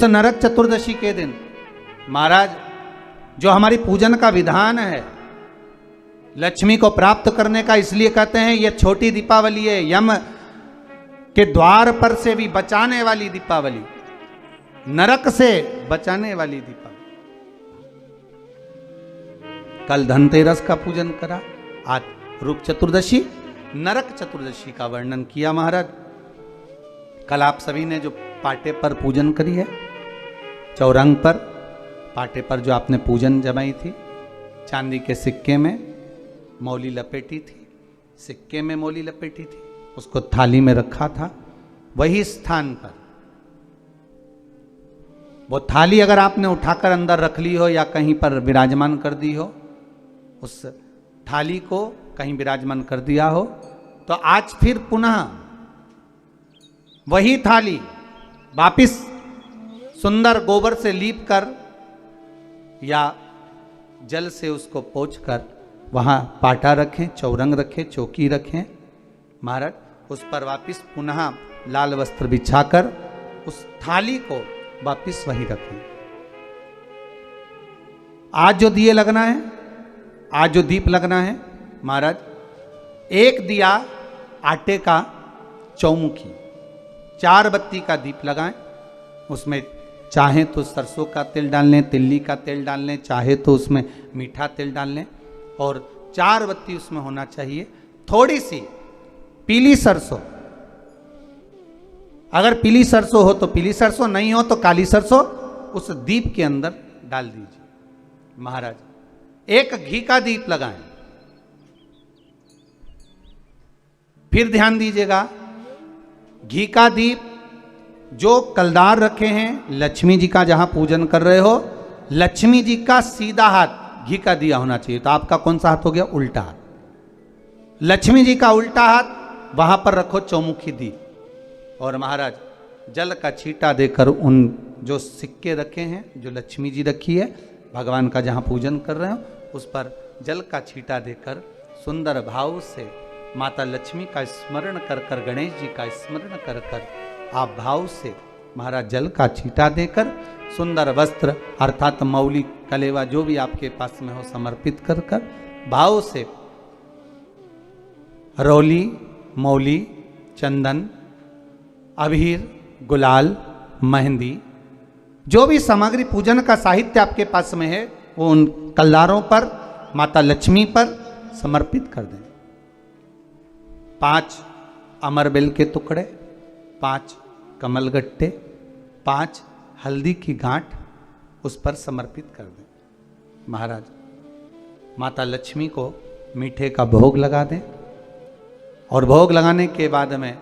उस नरक चतुर्दशी के दिन महाराज जो हमारी पूजन का विधान है लक्ष्मी को प्राप्त करने का, इसलिए कहते हैं यह छोटी दीपावली है, यम के द्वार पर से भी बचाने वाली दीपावली, नरक से बचाने वाली दीपावली। कल धनतेरस का पूजन करा, आज रूप चतुर्दशी नरक चतुर्दशी का वर्णन किया महाराज। कल आप सभी ने जो पाटे पर पूजन करी है, चौरंग पर पाटे पर जो आपने पूजन जमाई थी, चांदी के सिक्के में मौली लपेटी थी, सिक्के में मौली लपेटी थी, उसको थाली में रखा था, वही स्थान पर वो थाली अगर आपने उठाकर अंदर रख ली हो या कहीं पर विराजमान कर दी हो, उस थाली को कहीं विराजमान कर दिया हो, तो आज फिर पुनः वही थाली वापिस सुंदर गोबर से लीप कर या जल से उसको पोंछकर वहाँ पाटा रखें, चौरंग रखें, चौकी रखें महाराज, उस पर वापिस पुनः लाल वस्त्र बिछाकर उस थाली को वापिस वहीं रखें। आज जो दिए लगना है, आज जो दीप लगना है महाराज, एक दिया आटे का चौमुखी, 4 बत्ती का दीप लगाएं, उसमें चाहे तो सरसों का तेल डाल लें, तिल्ली का तेल डाल लें, चाहे तो उसमें मीठा तेल डाल लें, और 4 बत्ती उसमें होना चाहिए। थोड़ी सी पीली सरसों, अगर पीली सरसों हो तो पीली सरसों, नहीं हो तो काली सरसों उस दीप के अंदर डाल दीजिए महाराज। एक घी का दीप लगाएं। फिर ध्यान दीजिएगा, घी का दीप जो कलदार रखे हैं, लक्ष्मी जी का जहां पूजन कर रहे हो, लक्ष्मी जी का सीधा हाथ घी का दिया होना चाहिए। तो आपका कौन सा हाथ हो गया? उल्टा हाथ। लक्ष्मी जी का उल्टा हाथ वहां पर रखो चौमुखी दीप, और महाराज जल का छींटा देकर उन जो सिक्के रखे हैं, जो लक्ष्मी जी रखी है, भगवान का जहां पूजन कर रहे हो, उस पर जल का छींटा देकर सुंदर भाव से माता लक्ष्मी का स्मरण कर कर, गणेश जी का स्मरण कर कर आप भाव से महाराज जल का छींटा देकर सुंदर वस्त्र अर्थात मौली कलेवा जो भी आपके पास में हो समर्पित कर कर भाव से रौली, मौली, चंदन, अबीर, गुलाल, मेहंदी, जो भी सामग्री पूजन का साहित्य आपके पास में है, वो उन कलदारों पर, माता लक्ष्मी पर समर्पित कर दें। 5 अमरबेल के टुकड़े, 5 कमलगट्टे, 5 हल्दी की गांठ उस पर समर्पित कर दें महाराज। माता लक्ष्मी को मीठे का भोग लगा दें, और भोग लगाने के बाद में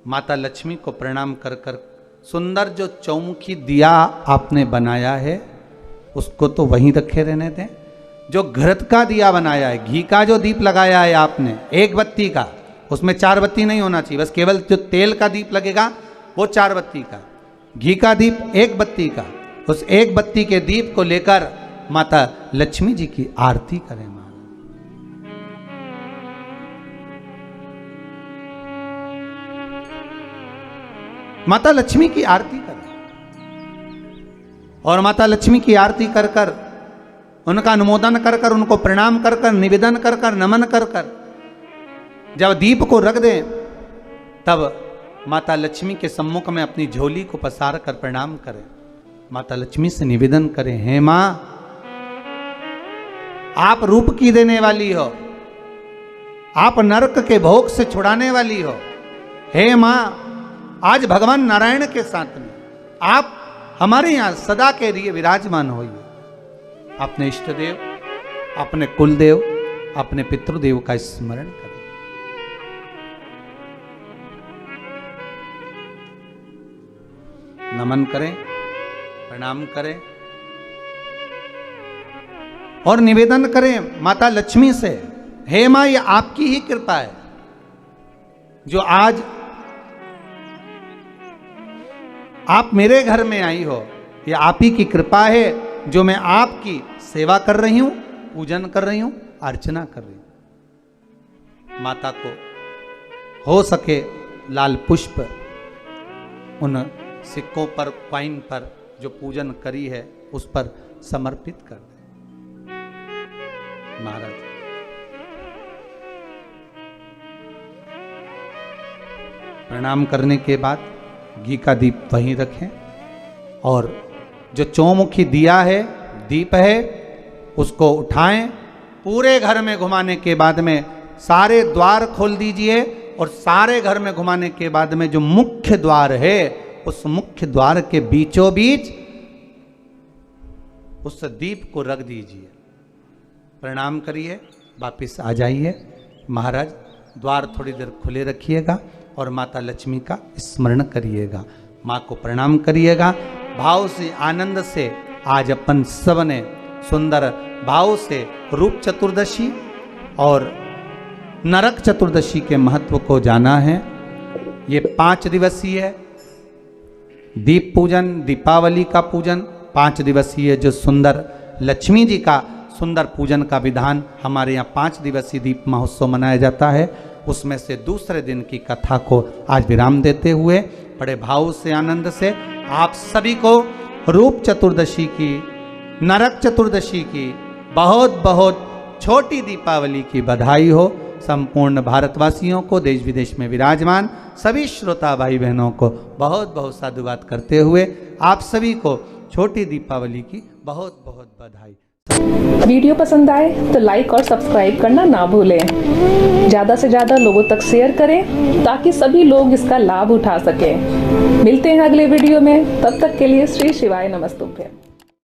माता लक्ष्मी को प्रणाम कर कर सुंदर जो चौमुखी दिया आपने बनाया है उसको तो वहीं रखे रहने दें। जो घृत का दिया बनाया है, घी का जो दीप लगाया है आपने 1 बत्ती का, उसमें 4 बत्ती नहीं होना चाहिए, बस केवल जो तेल का दीप लगेगा वो 4 बत्ती का, घी का दीप 1 बत्ती का, उस 1 बत्ती के दीप को लेकर माता लक्ष्मी जी की आरती करें महाराज। माता लक्ष्मी की आरती करें, और माता लक्ष्मी की आरती कर कर उनका अनुमोदन कर कर, उनको प्रणाम कर कर, निवेदन कर कर, नमन कर कर जब दीप को रख दें, तब माता लक्ष्मी के सम्मुख में अपनी झोली को पसार कर प्रणाम करें। माता लक्ष्मी से निवेदन करें, हे मां, आप रूप की देने वाली हो, आप नरक के भोग से छुड़ाने वाली हो। हे मां, आज भगवान नारायण के साथ में आप हमारे यहां सदा के लिए विराजमान होइए। अपने इष्ट देव, अपने कुल देव, अपने पितृदेव का स्मरण करें। नमन करें, प्रणाम करें और निवेदन करें माता लक्ष्मी से, हे मां, ये आपकी ही कृपा है जो आज आप मेरे घर में आई हो। ये आप ही की कृपा है जो मैं आपकी सेवा कर रही हूं, पूजन कर रही हूं, अर्चना कर रही हूं। माता को हो सके लाल पुष्प उन सिक्कों पर, कॉइन पर जो पूजन करी है उस पर समर्पित कर दें। महाराज प्रणाम करने के बाद घी का दीप वहीं रखें और जो चौमुखी दिया है, दीप है, उसको उठाएं, पूरे घर में घुमाने के बाद में सारे द्वार खोल दीजिए और सारे घर में घुमाने के बाद में जो मुख्य द्वार है उस मुख्य द्वार के बीचों बीच उस दीप को रख दीजिए। प्रणाम करिए, वापिस आ जाइए। महाराज द्वार थोड़ी देर खुले रखिएगा और माता लक्ष्मी का स्मरण करिएगा, माँ को प्रणाम करिएगा। भाव से, आनंद से आज अपन सब ने सुंदर भाव से रूप चतुर्दशी और नरक चतुर्दशी के महत्व को जाना है। ये 5 दिवसीय है दीप पूजन, दीपावली का पूजन 5 दिवसीय, जो सुंदर लक्ष्मी जी का सुंदर पूजन का विधान हमारे यहाँ 5 दिवसीय दीप महोत्सव मनाया जाता है। उसमें से दूसरे दिन की कथा को आज विराम देते हुए बड़े भाव से, आनंद से आप सभी को रूप चतुर्दशी की, नरक चतुर्दशी की, बहुत बहुत छोटी दीपावली की बधाई हो। संपूर्ण भारतवासियों को, देश विदेश में विराजमान सभी श्रोता भाई बहनों को बहुत बहुत साधुवाद करते हुए आप सभी को छोटी दीपावली की बहुत बहुत बधाई। वीडियो पसंद आए तो लाइक और सब्सक्राइब करना ना भूलें। ज़्यादा से ज़्यादा लोगों तक शेयर करें ताकि सभी लोग इसका लाभ उठा सकें। मिलते हैं अगले वीडियो में, तब तक के लिए श्री शिवाय नमस्तुभ्यं।